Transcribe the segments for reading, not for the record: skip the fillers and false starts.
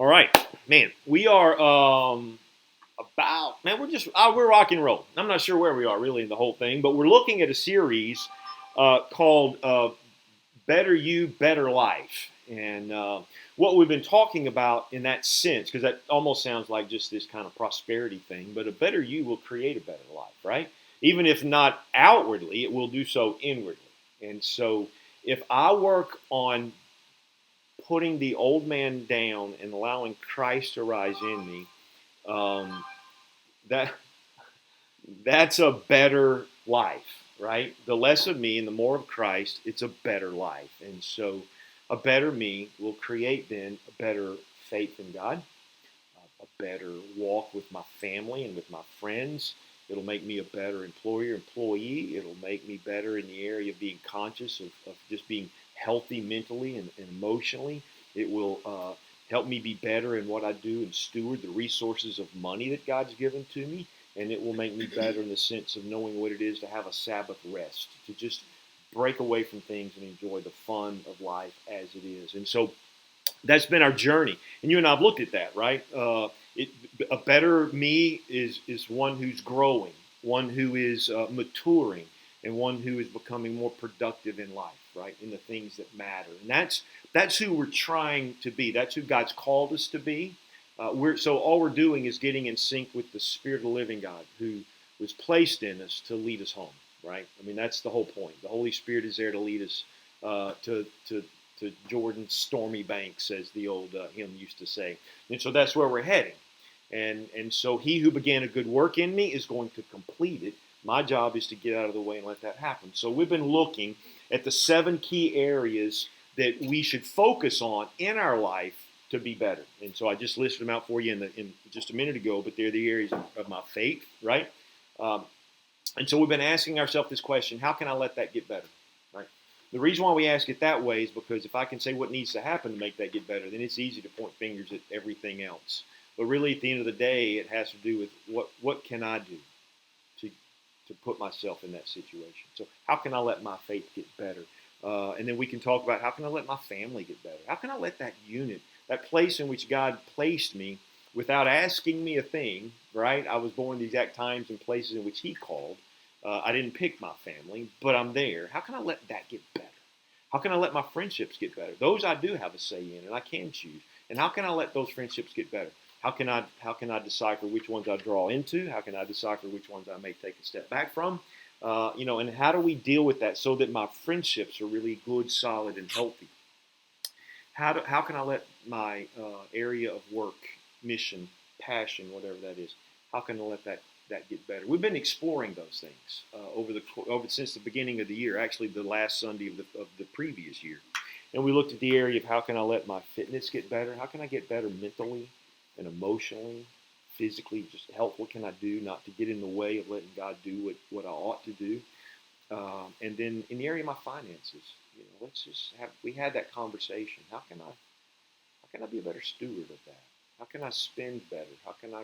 All right, man. We are we're rock and roll. I'm not sure where we are really in the whole thing, but we're looking at a series called "Better You, Better Life," and what we've been talking about in that sense, because that almost sounds like just this kind of prosperity thing. But a better you will create a better life, right? Even if not outwardly, it will do so inwardly. And so, if I work on putting the old man down and allowing Christ to rise in me, um, that that's a better life, right? The less of me and the more of Christ, it's a better life. And so, a better me will create then a better faith in God, a better walk with my family and with my friends. It'll make me a better employee. It'll make me better in the area of being conscious of just being healthy mentally and emotionally. It will help me be better in what I do and steward the resources of money that God's given to me. And it will make me better in the sense of knowing what it is to have a Sabbath rest, to just break away from things and enjoy the fun of life as it is. And so that's been our journey. And you and I have looked at that, right? A better me is one who's growing, one who is maturing, and one who is becoming more productive in life, right? In the things that matter. And that's who we're trying to be. That's who God's called us to be. So all we're doing is getting in sync with the Spirit of the living God who was placed in us to lead us home, right? I mean, that's the whole point. The Holy Spirit is there to lead us to Jordan's stormy banks, as the old hymn used to say. And so that's where we're heading. And so he who began a good work in me is going to complete it. My job is to get out of the way and let that happen. So we've been looking at the 7 key areas that we should focus on in our life to be better. And so I just listed them out for you in just a minute ago, but they're the areas of my faith, right? And so we've been asking ourselves this question: how can I let that get better, right? The reason why we ask it that way is because if I can say what needs to happen to make that get better, then it's easy to point fingers at everything else. But really, at the end of the day, it has to do with what can I do to put myself in that situation. So how can I let my faith get better? And then we can talk about how can I let my family get better? How can I let that unit, that place in which God placed me without asking me a thing, right? I was born in the exact times and places in which he called. I didn't pick my family, but I'm there. How can I let that get better? How can I let my friendships get better? Those I do have a say in, and I can choose. And how can I let those friendships get better? How can I decipher which ones I draw into? How can I decipher which ones I may take a step back from? And how do we deal with that so that my friendships are really good, solid, and healthy? How can I let my area of work, mission, passion, whatever that is, how can I let that get better? We've been exploring those things since the beginning of the year, actually the last Sunday of the previous year. And we looked at the area of how can I let my fitness get better? How can I get better mentally and emotionally, physically, just health? What can I do not to get in the way of letting God do what I ought to do? And then in the area of my finances, we had that conversation. How can I be a better steward of that? How can I spend better? How can I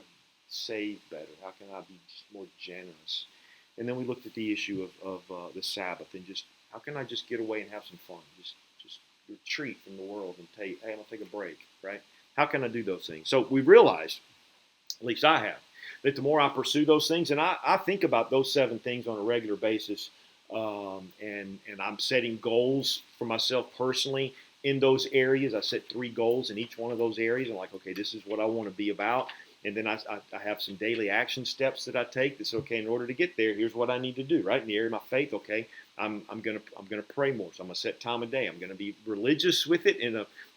save better? How can I be just more generous? And then we looked at the issue of the Sabbath and just how can I just get away and have some fun? Just retreat from the world and hey, I'm gonna take a break, right? How can I do those things? So we realized, at least I have, that the more I pursue those things, and I think about those 7 things on a regular basis, and I'm setting goals for myself personally in those areas. I set 3 goals in each one of those areas. I'm like, okay, this is what I want to be about. And then I have some daily action steps that I take. That's okay. In order to get there, here's what I need to do. Right in the area of my faith. Okay, I'm gonna pray more. So I'm gonna set time of day. I'm gonna be religious with it.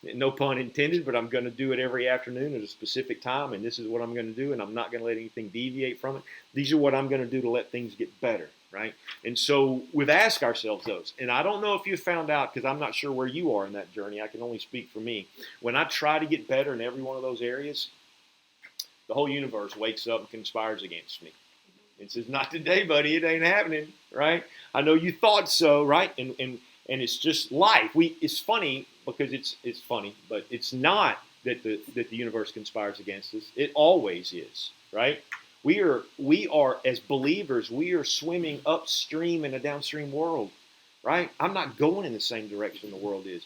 No pun intended, but I'm gonna do it every afternoon at a specific time. And this is what I'm gonna do. And I'm not gonna let anything deviate from it. These are what I'm gonna do to let things get better. Right. And so we've asked ourselves those. And I don't know if you found out, because I'm not sure where you are in that journey. I can only speak for me. When I try to get better in every one of those areas, the whole universe wakes up and conspires against me. It says, not today, buddy. It ain't happening, right? I know you thought so, right? And it's just life. It's funny because it's funny, but it's not that the universe conspires against us. It always is, right? We are as believers, we are swimming upstream in a downstream world, right? I'm not going in the same direction the world is.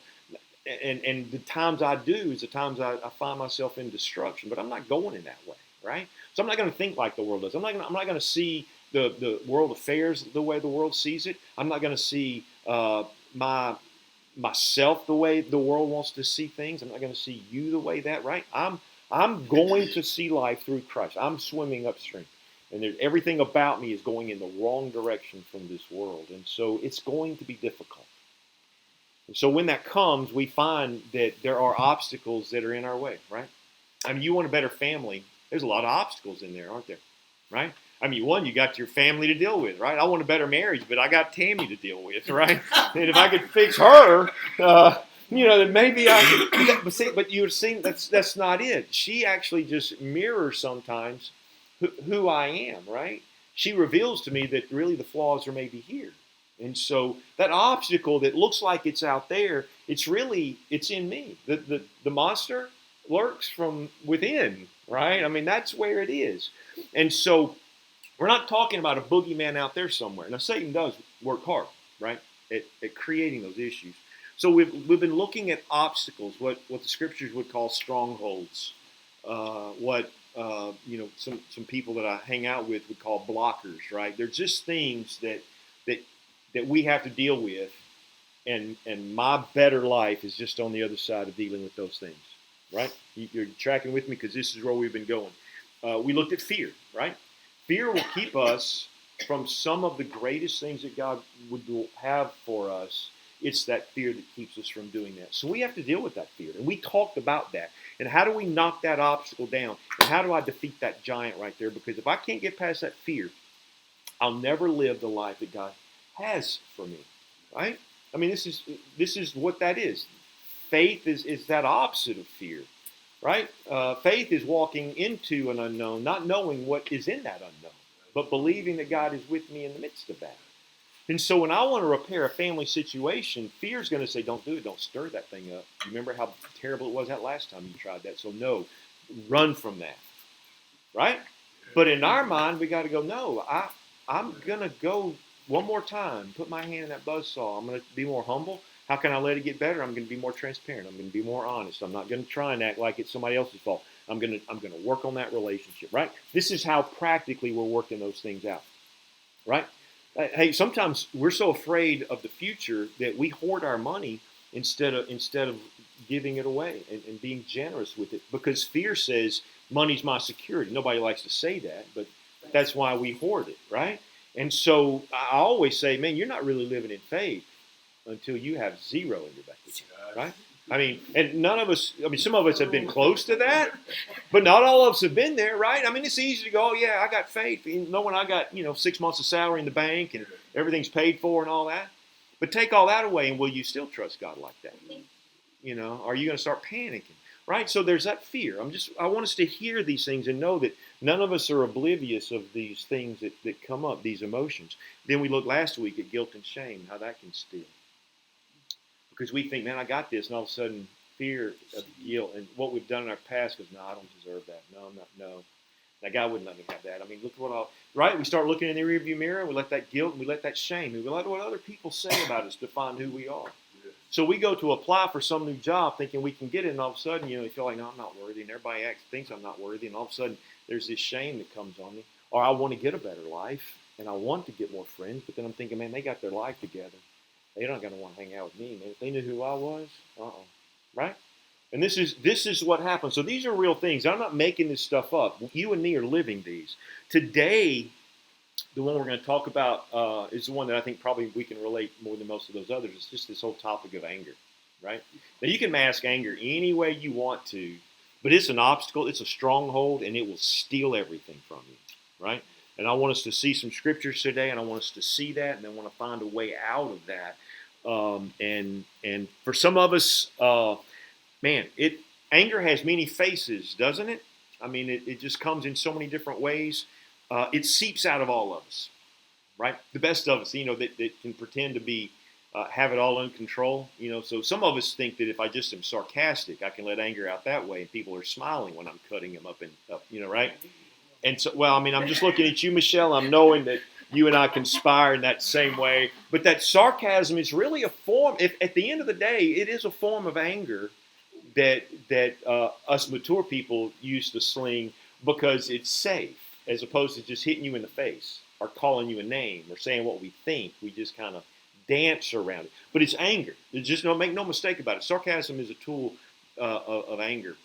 and the times I do is the times I find myself in destruction. But I'm not going in that way, right? So I'm not going to think like the world does. I'm not going to see the world affairs the way the world sees it. I'm not going to see myself the way the world wants to see things. I'm not going to see you the way that, right? I'm going to see life through Christ. I'm swimming upstream. And everything about me is going in the wrong direction from this world. And so it's going to be difficult. And so when that comes, we find that there are obstacles that are in our way, right? I mean, you want a better family. There's a lot of obstacles in there, aren't there? Right? I mean, one, you got your family to deal with, right? I want a better marriage, but I got Tammy to deal with, right? And if I could fix her, then maybe I could. But you're seeing that's not it. She actually just mirrors sometimes who I am, right? She reveals to me that really the flaws are maybe here. And so that obstacle that looks like it's out there, it's in me. The monster lurks from within, right? I mean, that's where it is. And so we're not talking about a boogeyman out there somewhere. Now, Satan does work hard, right, at creating those issues. So we've been looking at obstacles, what the scriptures would call strongholds, some people that I hang out with would call blockers, right? They're just things that we have to deal with, and my better life is just on the other side of dealing with those things, right? You're tracking with me because this is where we've been going. We looked at fear, right? Fear will keep us from some of the greatest things that God would have for us. It's that fear that keeps us from doing that. So we have to deal with that fear, and we talked about that. And how do we knock that obstacle down? And how do I defeat that giant right there? Because if I can't get past that fear, I'll never live the life that God has for me, right? I mean, this is what that is. Faith is that opposite of fear, right? Faith is walking into an unknown, not knowing what is in that unknown, but believing that God is with me in the midst of that. And so when I want to repair a family situation, fear is going to say, don't do it, don't stir that thing up. You remember how terrible it was that last time you tried that, so no, run from that, right? But in our mind, we got to go, no, I'm going to go one more time, put my hand in that buzzsaw. I'm going to be more humble. How can I let it get better? I'm going to be more transparent. I'm going to be more honest. I'm not going to try and act like it's somebody else's fault. I'm going to work on that relationship, right? This is how practically we're working those things out, right? Hey, sometimes we're so afraid of the future that we hoard our money instead of giving it away and being generous with it, because fear says money's my security. Nobody likes to say that, but that's why we hoard it, right? And so I always say, man, you're not really living in faith until you have zero in your bank account, right? I mean, and none of us, some of us have been close to that, but not all of us have been there, right? I mean, it's easy to go, oh, yeah, I got faith. Knowing I got, 6 months of salary in the bank and everything's paid for and all that. But take all that away, and will you still trust God like that? Are you going to start panicking, right? So there's that fear. I want us to hear these things and know that none of us are oblivious of these things that come up, these emotions. Then we looked last week at guilt and shame, how that can steal. Because we think, man, I got this, and all of a sudden, fear of guilt and what we've done in our past goes, no, I don't deserve that. No. That guy wouldn't let me have that. I mean, look at right? We start looking in the rearview mirror, and we let that guilt, and we let that shame, and we let what other people say about us define who we are. So we go to apply for some new job thinking we can get it, and all of a sudden, you feel like, no, I'm not worthy, and everybody thinks I'm not worthy, and all of a sudden, there's this shame that comes on me. Or I want to get a better life, and I want to get more friends, but then I'm thinking, man, they got their life together. They're not going to want to hang out with me, man. If they knew who I was, right? And this is what happens. So these are real things. I'm not making this stuff up. You and me are living these. Today, the one we're going to talk about is the one that I think probably we can relate more than most of those others. It's just this whole topic of anger, right? Now, you can mask anger any way you want to, but it's an obstacle, it's a stronghold, and it will steal everything from you, right? And I want us to see some scriptures today, and I want us to see that, and I want to find a way out of that. And for some of us, anger has many faces, doesn't it? I mean, it just comes in so many different ways. It seeps out of all of us, right? The best of us, that can pretend to be have it all under control. So some of us think that if I just am sarcastic, I can let anger out that way, and people are smiling when I'm cutting them up, right? And so, I'm just looking at you, Michelle. I'm knowing you and I conspire in that same way. But that sarcasm is really a form. If at the end of the day, it is a form of anger that us mature people use to sling because it's safe, as opposed to just hitting you in the face or calling you a name or saying what we think. We just kind of dance around it. But it's anger. It's just make no mistake about it. Sarcasm is a tool of anger.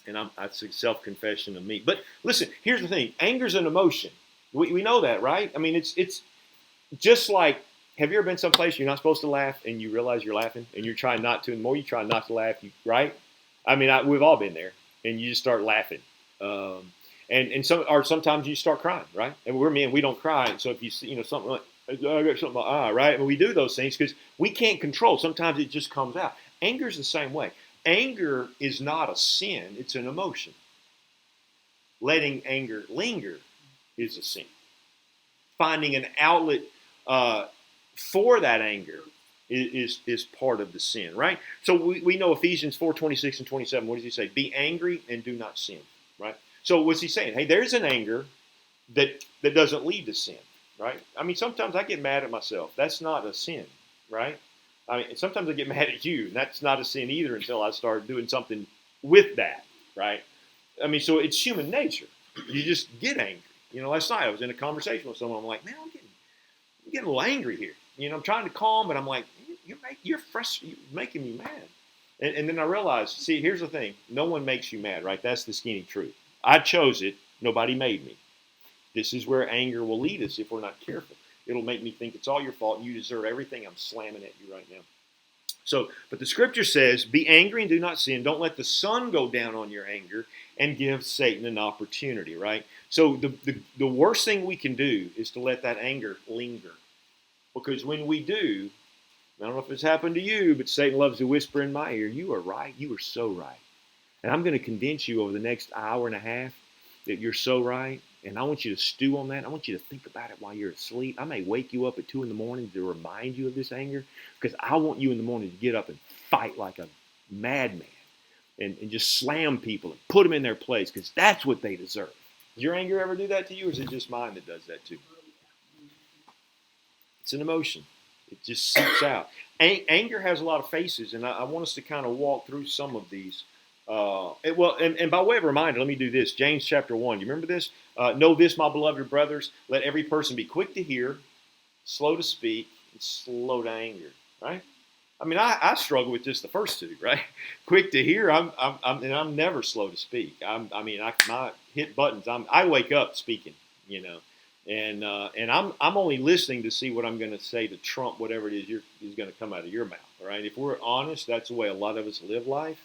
And that's a self-confession of me. But listen, here's the thing. Anger's an emotion. We know that, right? I mean, it's just like, have you ever been someplace you're not supposed to laugh and you realize you're laughing and you're trying not to, and the more you try not to laugh, right? I mean, we've all been there, and you just start laughing. Sometimes you start crying, right? And we're men, we don't cry. And so if you see, something like, I got something in my eye, right? And we do those things because we can't control. Sometimes it just comes out. Anger's the same way. Anger is not a sin, it's an emotion. Letting anger linger is a sin. Finding an outlet for that anger is part of the sin, right? So we know Ephesians 4:26 and 27. What does he say? Be angry and do not sin, right? So what's he saying? Hey, there's an anger that doesn't lead to sin, right? I mean, sometimes I get mad at myself. That's not a sin, right? I mean, sometimes I get mad at you, and that's not a sin either until I start doing something with that, right? I mean, so it's human nature. You just get angry. Last night I was in a conversation with someone. I'm like, man, I'm getting a little angry here. I'm trying to calm, but I'm like, you're frustrated. You're making me mad. And then I realized, see, here's the thing. No one makes you mad, right? That's the skinny truth. I chose it. Nobody made me. This is where anger will lead us if we're not careful. It'll make me think it's all your fault and you deserve everything. I'm slamming at you right now. So, but the scripture says, be angry and do not sin. Don't let the sun go down on your anger and give Satan an opportunity, right? So the worst thing we can do is to let that anger linger. Because when we do, I don't know if it's happened to you, but Satan loves to whisper in my ear, you are right, you are so right. And I'm going to convince you over the next hour and a half that you're so right. And I want you to stew on that. I want you to think about it while you're asleep. I may wake you up at 2 a.m. to remind you of this anger, because I want you in the morning to get up and fight like a madman and just slam people and put them in their place, because that's what they deserve. Does your anger ever do that to you, or is it just mine that does that too? It's an emotion. It just seeps out. Anger has a lot of faces, and I want us to kind of walk through some of these. And by way of reminder, let me do this. James chapter 1. You remember this? Know this, my beloved brothers. Let every person be quick to hear, slow to speak, and slow to anger. Right? I mean, I struggle with just the first two. Right? Quick to hear. I'm never slow to speak. I hit buttons. I wake up speaking. And I'm only listening to see what I'm going to say to trump whatever it is going to come out of your mouth. All right? If we're honest, that's the way a lot of us live life.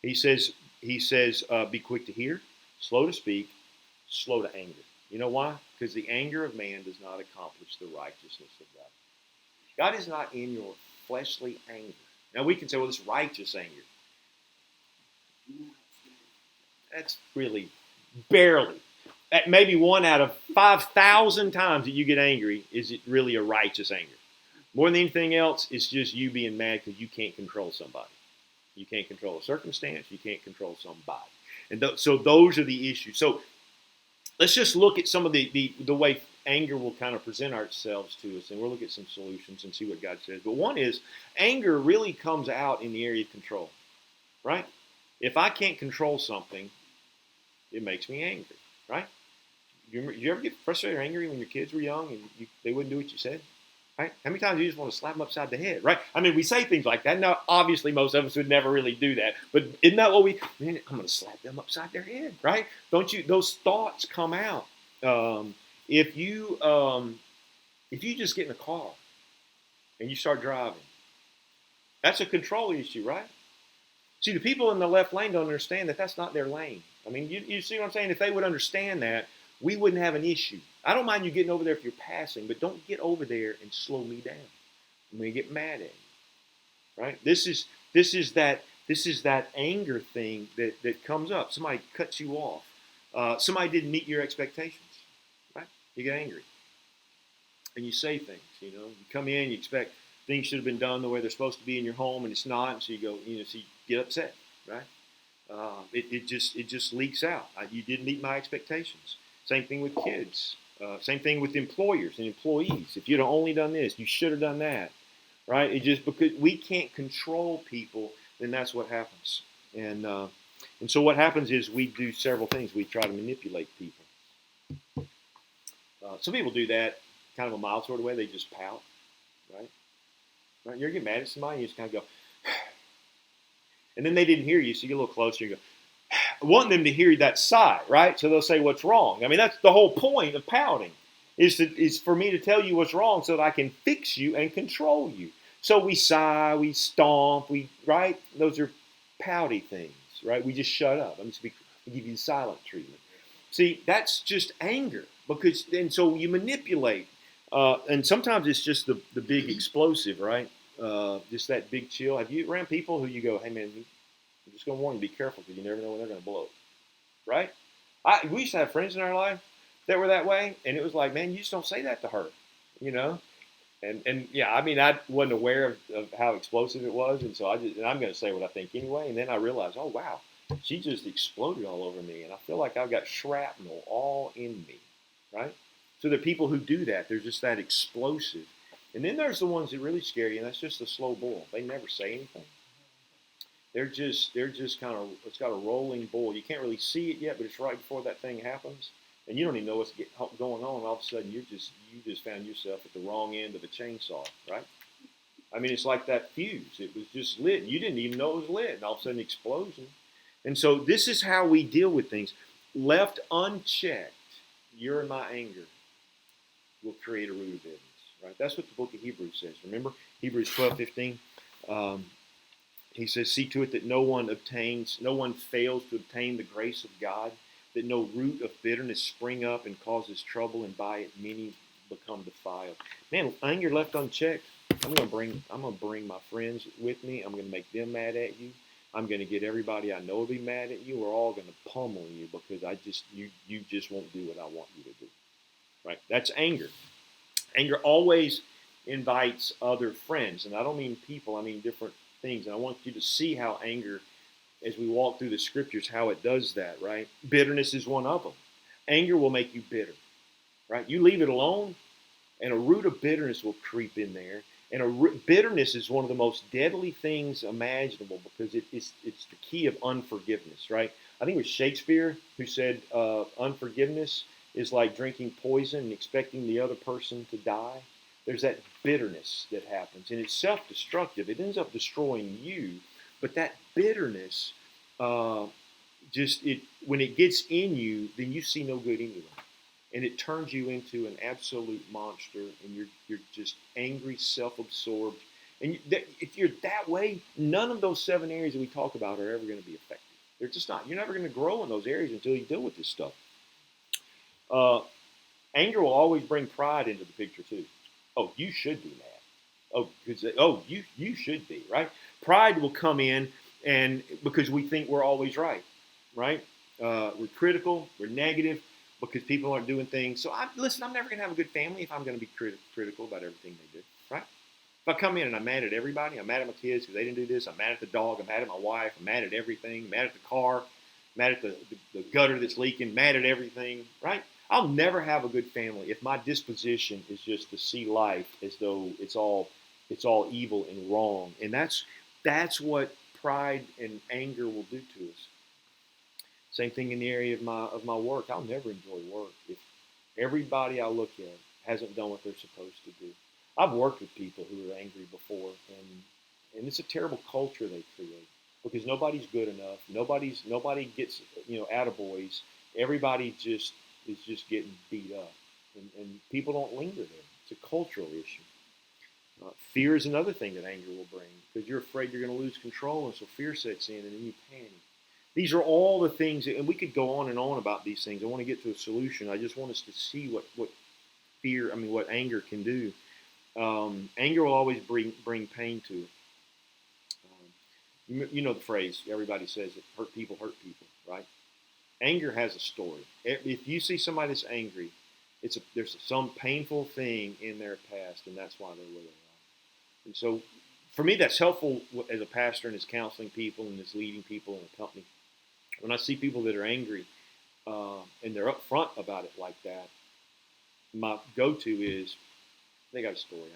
He says, be quick to hear, slow to speak, slow to anger. You know why? Because the anger of man does not accomplish the righteousness of God. God is not in your fleshly anger. Now we can say, well, it's righteous anger. That's really barely. At maybe 1 out of 5,000 times that you get angry, is it really a righteous anger? More than anything else, it's just you being mad because you can't control somebody. You can't control a circumstance. You can't control somebody. And so those are the issues. So let's just look at some of the way anger will kind of present ourselves to us, and we'll look at some solutions and see what God says. But one is, anger really comes out in the area of control, right? If I can't control something, it makes me angry, right? You ever get frustrated or angry when your kids were young and they wouldn't do what you said? Right? How many times do you just want to slap them upside the head, right? I mean, we say things like that. Now, obviously, most of us would never really do that. But isn't that what I'm going to slap them upside their head, right? Don't you? Those thoughts come out. If you just get in a car and you start driving, that's a control issue, right? See, the people in the left lane don't understand that that's not their lane. I mean, you see what I'm saying? If they would understand that, we wouldn't have an issue. I don't mind you getting over there if you're passing, but don't get over there and slow me down. I'm going to get mad at you, right? This is that anger thing that comes up. Somebody cuts you off. Somebody didn't meet your expectations, right? You get angry, and you say things. You come in, you expect things should have been done the way they're supposed to be in your home, and it's not, and so you go, so you get upset, right? It just leaks out. You didn't meet my expectations. Same thing with kids. Same thing with employers and employees. If you'd have only done this, you should have done that, right? It just because we can't control people, then that's what happens. And so what happens is we do several things. We try to manipulate people. Some people do that kind of a mild sort of way. They just pout, right? Right? You're getting mad at somebody, you just kind of go, and then they didn't hear you, so you get a little closer. You go, I want them to hear that sigh, right? So they'll say, "What's wrong?" I mean, that's the whole point of pouting, is for me to tell you what's wrong, so that I can fix you and control you. So we sigh, we stomp, right? Those are pouty things, right? We just shut up. We give you the silent treatment. See, that's just anger and so you manipulate, and sometimes it's just the big explosive, right? Just that big chill. Have you around people who you go, "Hey man, I'm just going to warn you, be careful because you never know when they're going to blow," right? We used to have friends in our life that were that way, and it was like, man, you just don't say that to her, you know. And yeah, I mean, I wasn't aware of how explosive it was, and so I'm going to say what I think anyway. And then I realized, oh wow, she just exploded all over me, and I feel like I've got shrapnel all in me, right? So there are people who do that. They're just that explosive. And then there's the ones that really scare you, and that's just a slow boil. They never say anything. They're just kind of, it's got a rolling boil. You can't really see it yet, but it's right before that thing happens, and you don't even know what's going on. And all of a sudden, you just found yourself at the wrong end of a chainsaw, right? I mean, it's like that fuse. It was just lit. You didn't even know it was lit, and all of a sudden, explosion. And so this is how we deal with things. Left unchecked, your and my anger will create a root of bitterness, right? That's what the book of Hebrews says. Remember Hebrews 12:15. He says, "See to it that no one fails to obtain the grace of God, that no root of bitterness spring up and causes trouble, and by it many become defiled." Man, anger left unchecked, I'm gonna bring my friends with me. I'm gonna make them mad at you. I'm gonna get everybody I know to be mad at you. We're all gonna pummel you because you just won't do what I want you to do. Right? That's anger. Anger always invites other friends, and I don't mean people. I mean different things. And I want you to see how anger, as we walk through the scriptures, how it does that, right? Bitterness is one of them. Anger will make you bitter, right? You leave it alone, and a root of bitterness will creep in there. And bitterness is one of the most deadly things imaginable because it's the key of unforgiveness, right? I think it was Shakespeare who said unforgiveness is like drinking poison and expecting the other person to die. There's that bitterness that happens, and it's self-destructive. It ends up destroying you, but that bitterness, when it gets in you, then you see no good anyway, and it turns you into an absolute monster, and you're just angry, self-absorbed, and if you're that way, none of those 7 areas that we talk about are ever going to be effective. They're just not. You're never going to grow in those areas until you deal with this stuff. Anger will always bring pride into the picture too. Oh, you should be mad. You should be, right? Pride will come in, and because we think we're always right? We're critical, we're negative because people aren't doing things. So I'm never going to have a good family if I'm going to be critical about everything they do, right? If I come in and I'm mad at everybody, I'm mad at my kids because they didn't do this, I'm mad at the dog, I'm mad at my wife, I'm mad at everything, I'm mad at the car, I'm mad at the gutter that's leaking, mad at everything, right? I'll never have a good family if my disposition is just to see life as though it's all evil and wrong. And that's what pride and anger will do to us. Same thing in the area of my work. I'll never enjoy work if everybody I look at hasn't done what they're supposed to do. I've worked with people who are angry before, and it's a terrible culture they create because nobody's good enough. Nobody gets attaboys. Everybody is just getting beat up, and people don't linger there. It's a cultural issue. Fear is another thing that anger will bring because you're afraid you're going to lose control, and so fear sets in, and then you panic. These are all the things, and we could go on and on about these things. I want to get to a solution. I just want us to see what anger can do. Anger will always bring pain to it. You know the phrase, everybody says it, hurt people, right? Anger has a story. If you see somebody that's angry, there's some painful thing in their past, and that's why they're where they are. And so, for me, that's helpful as a pastor and as counseling people and as leading people in a company. When I see people that are angry and they're upfront about it like that, my go-to is they got a story.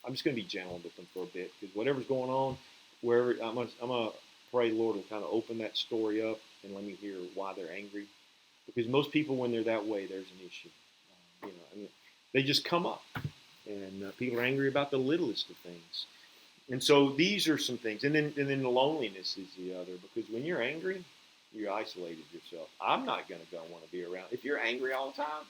I'm just gonna be gentle with them for a bit because whatever's going on, wherever I'm gonna pray, Lord will kind of open that story up and let me hear why they're angry. Because most people, when they're that way, there's an issue. And they just come up, and people are angry about the littlest of things. And so these are some things, and then the loneliness is the other. Because when you're angry, you're isolated yourself. I'm not gonna go want to be around. If you're angry all the time,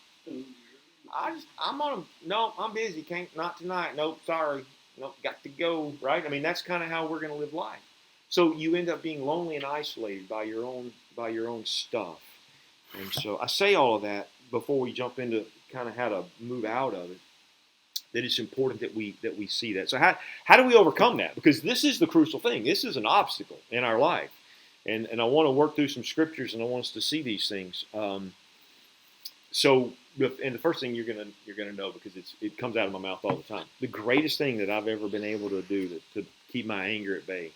I'm busy. Can't, not tonight. Nope, sorry. Nope, got to go. Right? I mean, that's kind of how we're gonna live life. So you end up being lonely and isolated by your own stuff. And so I say all of that before we jump into kind of how to move out of it. That it's important that we see that. So how do we overcome that? Because this is the crucial thing. This is an obstacle in our life, and I want to work through some scriptures, and I want us to see these things. And the first thing you're gonna know, because it comes out of my mouth all the time. The greatest thing that I've ever been able to do to keep my anger at bay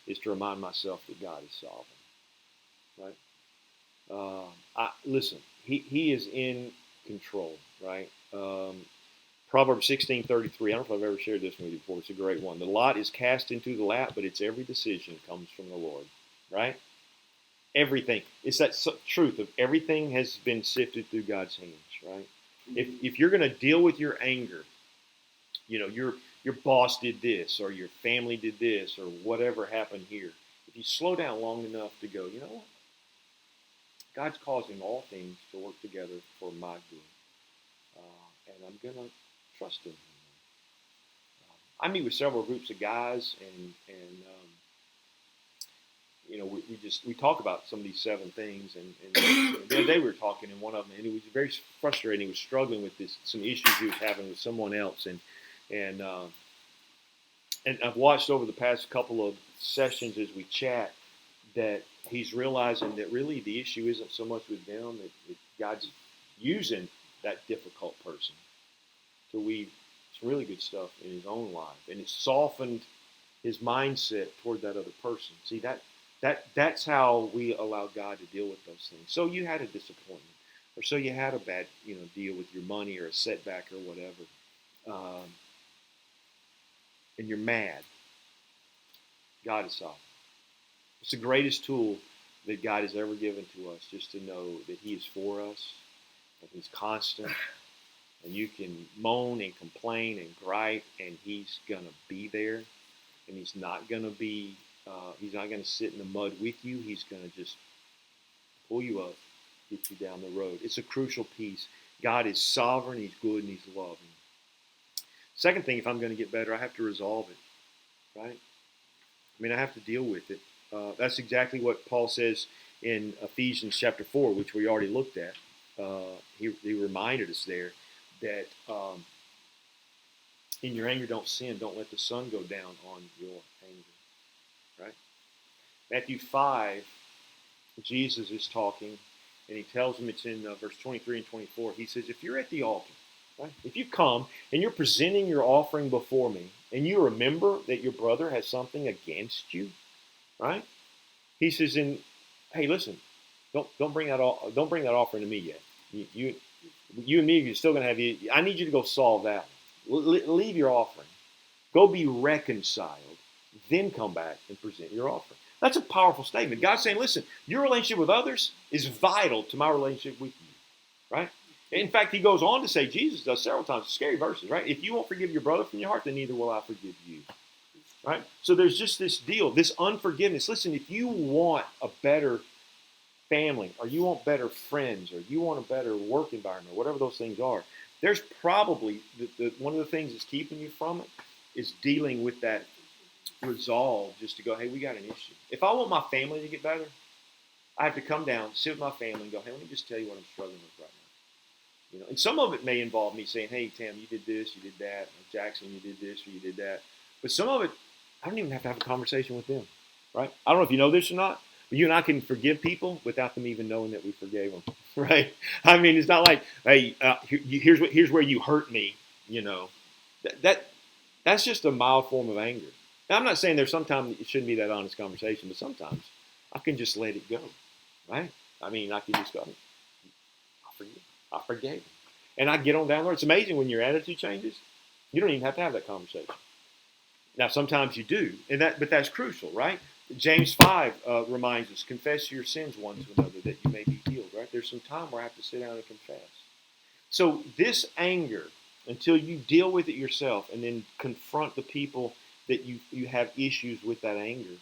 is to remind myself that God is sovereign. Right? Listen, He is in control. Right? Proverbs 16:33. I don't know if I've ever shared this with you before. It's a great one. The lot is cast into the lap, but its every decision comes from the Lord. Right? Everything. It's that truth of everything has been sifted through God's hands. Right? If you're going to deal with your anger, your boss did this, or your family did this, or whatever happened here. If you slow down long enough to go, you know what? God's causing all things to work together for my good, and I'm going to trust Him. I meet with several groups of guys, and we talk about some of these 7 things, and the other day we were talking, and one of them, and it was very frustrating. He was struggling with some issues he was having with someone else, and I've watched over the past couple of sessions as we chat that he's realizing that really the issue isn't so much with them, that God's using that difficult person to weave some really good stuff in his own life, and it's softened his mindset toward that other person. See, that's how we allow God to deal with those things. So you had a disappointment, or so you had a bad deal with your money, or a setback, or whatever, and you're mad. God is sovereign. It's the greatest tool that God has ever given to us, just to know that He is for us, and He's constant, and you can moan and complain and gripe, and He's gonna be there, and He's not gonna sit in the mud with you. He's gonna just pull you up, get you down the road. It's a crucial piece. God is sovereign. He's good, and He's loving. Second thing, if I'm going to get better, I have to resolve it. Right? I mean, I have to deal with it. That's exactly what Paul says in Ephesians chapter 4, which we already looked at. He reminded us there that in your anger, don't sin. Don't let the sun go down on your anger. Right? Matthew 5, Jesus is talking, and He tells them, it's in verse 23 and 24. He says, if you're at the altar, right? If you come and you're presenting your offering before me, and you remember that your brother has something against you, right? He says, hey, listen, don't bring that offering to me yet. You and me are still going to have. I need you to go solve that. Leave your offering. Go be reconciled. Then come back and present your offering. That's a powerful statement. God's saying, listen, your relationship with others is vital to my relationship with you, right? In fact, He goes on to say, Jesus does several times, scary verses, right? If you won't forgive your brother from your heart, then neither will I forgive you, right? So there's just this deal, this unforgiveness. Listen, if you want a better family, or you want better friends, or you want a better work environment, whatever those things are, there's probably, one of the things that's keeping you from it is dealing with that resolve just to go, hey, we got an issue. If I want my family to get better, I have to come down, sit with my family, and go, hey, let me just tell you what I'm struggling with right now. And some of it may involve me saying, hey, Tim, you did this, you did that. Or Jackson, you did this, or you did that. But some of it, I don't even have to have a conversation with them, right? I don't know if you know this or not, but you and I can forgive people without them even knowing that we forgave them, right? I mean, it's not like, hey, here's where you hurt me, That's just a mild form of anger. Now, I'm not saying there's sometimes it shouldn't be that honest conversation, but sometimes I can just let it go, right? I mean, I can just go, I forgave him. And I get on down there. It's amazing when your attitude changes. You don't even have to have that conversation. Now, sometimes you do, but that's crucial, right? James 5 reminds us, confess your sins one to another that you may be healed, right? There's some time where I have to sit down and confess. So this anger, until you deal with it yourself and then confront the people that you have issues with that anger,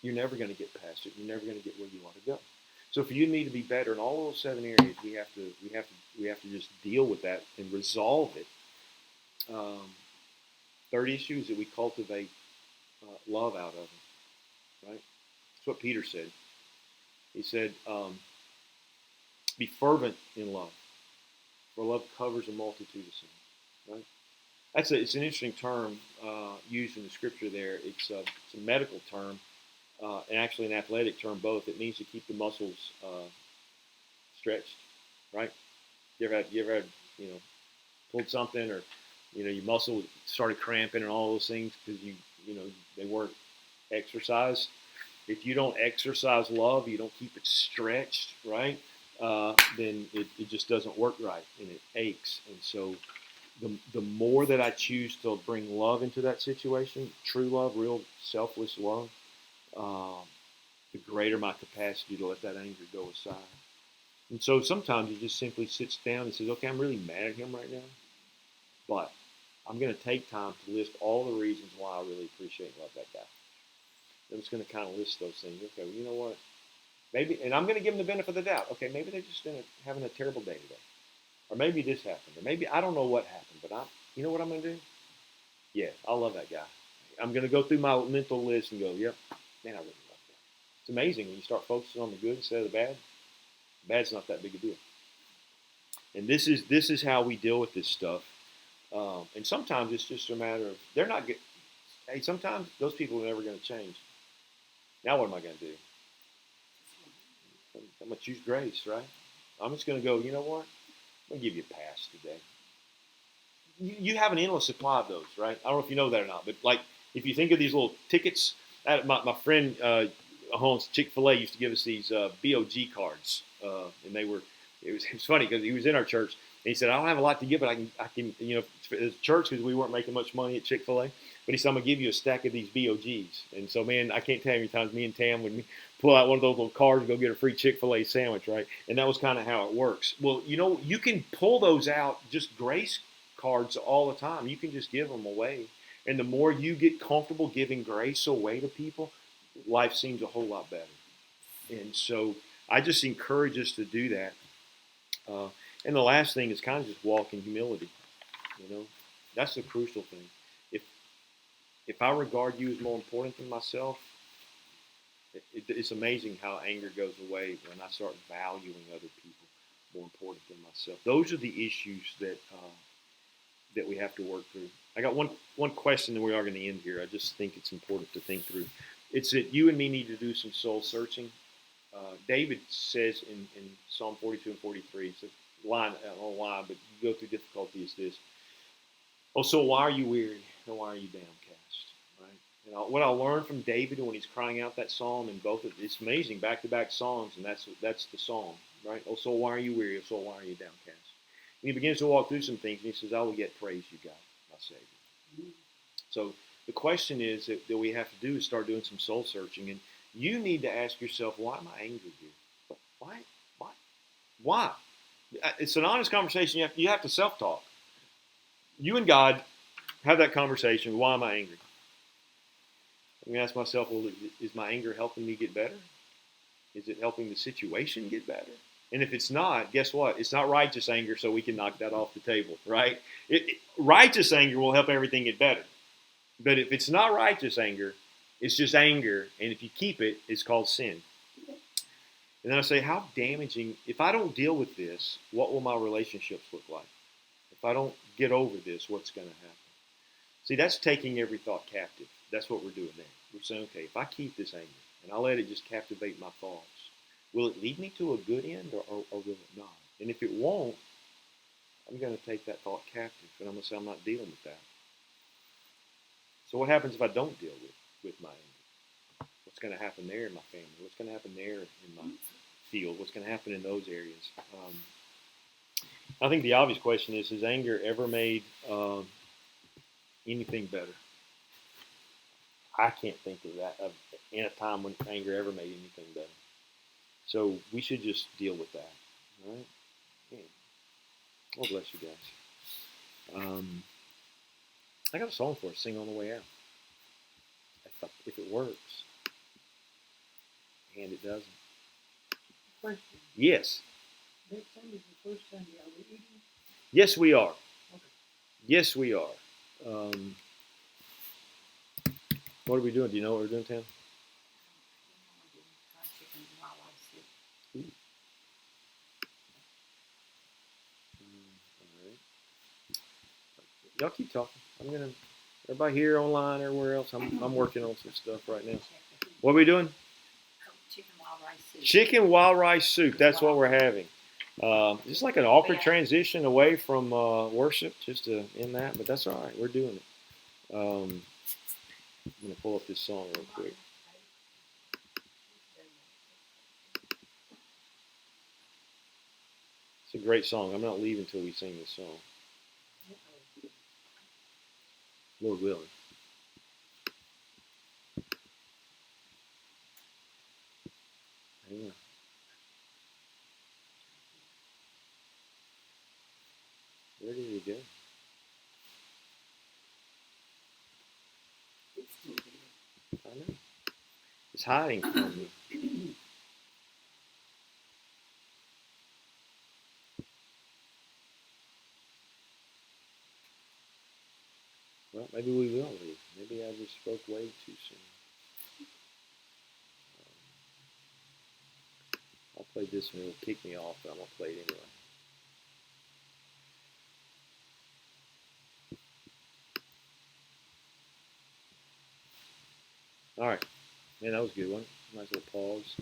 you're never going to get past it. You're never going to get where you want to go. So for you and me to be better in all those 7 areas, we have to just deal with that and resolve it. Third issue is that we cultivate love out of it, right? That's what Peter said. He said, be fervent in love, for love covers a multitude of sins, right? It's an interesting term used in the scripture there. It's a medical term, and actually an athletic term both. It means to keep the muscles stretched, right? You ever had pulled something, or your muscle started cramping and all those things because they weren't exercised. If you don't exercise love, you don't keep it stretched, right? Then it just doesn't work right, and it aches. And so the more that I choose to bring love into that situation, true love, real selfless love, the greater my capacity to let that anger go aside. And so sometimes he just simply sits down and says, okay, I'm really mad at him right now, but I'm going to take time to list all the reasons why I really appreciate and love that guy. I'm just going to kind of list those things. Okay, well, you know what? Maybe, and I'm going to give them the benefit of the doubt. Okay, maybe they're just having a terrible day today. Or maybe this happened. Or maybe, I don't know what happened, but you know what I'm going to do? Yeah, I love that guy. I'm going to go through my mental list and go, yep, man, I really love that. It's amazing when you start focusing on the good instead of the bad. The bad's not that big a deal. And this is how we deal with this stuff. And sometimes it's just a matter of, they're not good. Hey, sometimes those people are never going to change. Now what am I going to do? I'm going to choose grace, right? I'm just going to go, you know what? I'm going to give you a pass today. You have an endless supply of those, right? I don't know if you know that or not, but like if you think of these little tickets, my friend owns Chick-fil-A used to give us these BOG cards, and it was funny because he was in our church and he said, I don't have a lot to give, but I can for the church, because we weren't making much money at Chick-fil-A. But he said, I'm going to give you a stack of these BOGs. And so, man, I can't tell you how many times me and Tam would pull out one of those little cards and go get a free Chick-fil-A sandwich, right? And that was kind of how it works. Well, you can pull those out, just grace cards all the time. You can just give them away. And the more you get comfortable giving grace away to people, life seems a whole lot better. And so I just encourage us to do that. And the last thing is kind of just walk in humility. That's the crucial thing. If I regard you as more important than myself, it's amazing how anger goes away when I start valuing other people more important than myself. Those are the issues that we have to work through. I got one question, and we are going to end here. I just think it's important to think through. It's that you and me need to do some soul searching. David says in Psalm 42 and 43, it's a line, I don't know why, but you go through difficulty is this. Oh, so why are you weary, and why are you downcast? Right? And what I learned from David when he's crying out that psalm, and it's amazing, back-to-back songs, and that's the psalm, right? Oh, so why are you weary? Oh, so why are you downcast? And he begins to walk through some things, and he says, I will yet praise you, God, my Savior. So the question is that we have to do is start doing some soul searching, and you need to ask yourself, why am I angry here? Why? It's an honest conversation. You have to self-talk. You and God have that conversation. Why am I angry? I'm going to ask myself, well, is my anger helping me get better? Is it helping the situation get better? And if it's not, guess what? It's not righteous anger, so we can knock that off the table, right? Righteous anger will help everything get better. But if it's not righteous anger, it's just anger, and if you keep it, it's called sin. And then I say, how damaging, if I don't deal with this, what will my relationships look like? If I don't get over this, what's going to happen? See, that's taking every thought captive. That's what we're doing there. We're saying, okay, if I keep this anger and I let it just captivate my thoughts, will it lead me to a good end or will it not? And if it won't, I'm going to take that thought captive and I'm going to say I'm not dealing with that. So what happens if I don't deal with my anger? What's going to happen there in my family? What's going to happen there in my field? What's going to happen in those areas? I think the obvious question is: has anger ever made anything better? I can't think of that in a time when anger ever made anything better. So we should just deal with that. All right. Yeah. Lord bless you guys. I got a song for us. Sing on the way out. If it works, and it doesn't. Question. Yes. Next Sunday is the first Sunday. Are we eating? Yes, we are. Okay. Yes, we are. What are we doing? Do you know what we're doing, Tim? All right. Y'all keep talking. Everybody here online, everywhere else. I'm working on some stuff right now. What are we doing? Chicken wild rice soup. Chicken wild rice soup. That's what we're having. Just like an awkward transition away from worship, just to end that, but that's all right. We're doing it. I'm gonna pull up this song real quick. It's a great song. I'm not leaving until we sing this song. Lord willing. Hang on. Where did it go? I know. It's hiding from me. Well, maybe we will leave. Maybe I just spoke way too soon. I'll play this one. It'll kick me off, but I'm going to play it anyway. All right. Man, that was a good one. Nice little pause.